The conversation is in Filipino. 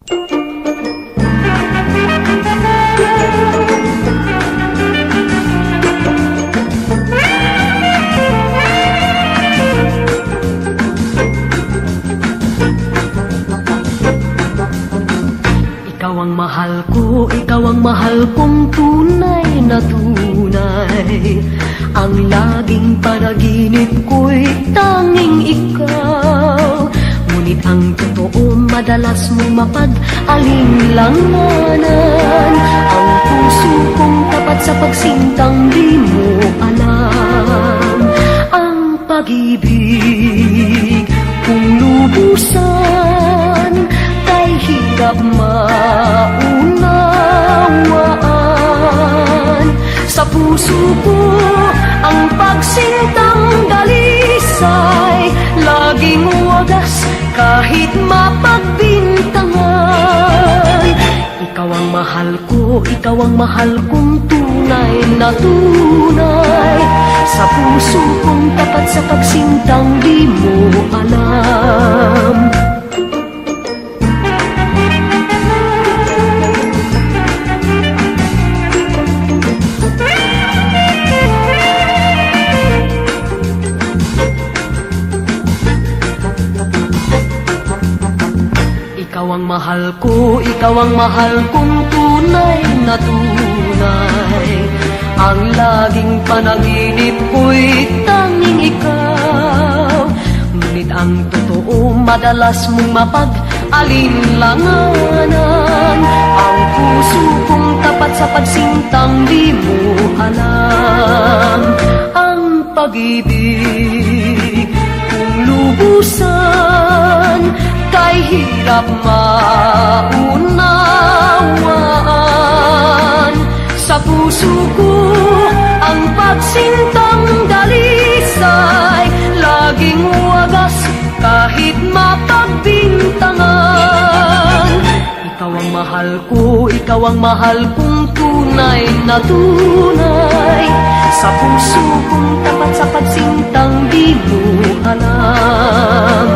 Ikaw ang mahal ko, ikaw ang mahal kong tunay na tunay. Ang laging panaginip ko'y tanging ikaw. Ngunit ang totoo madalas mo mapag-alinlanganan. Ang puso kong tapat sa pagsintang di mo alam. Ang pag-ibig kung lubusan kay hirap maunawaan. Sa puso ko ang pagsintang dalisay, laging wagas kahit mapagbintangan. Ikaw ang mahal ko, ikaw ang mahal kong tunay na tunay. Sa puso kong tapat sa pagsintang di mo alam. Ikaw ang mahal ko, ikaw ang mahal kong tunay na tunay. Ang laging panaginip ko'y tanging ikaw. Ngunit ang totoo madalas mong mapag-alinlanganan. Ang puso kong tapat sa pagsintang di mo alam. Ang pag-ibig kung lubusan kay hirap maunawaan. Sa puso ko ang pagsintang dalisay, laging wagas kahit mapagbintangan. Ikaw ang mahal ko, ikaw ang mahal kong tunay na tunay. Sa puso kong tapat sa pagsintang di mo alam.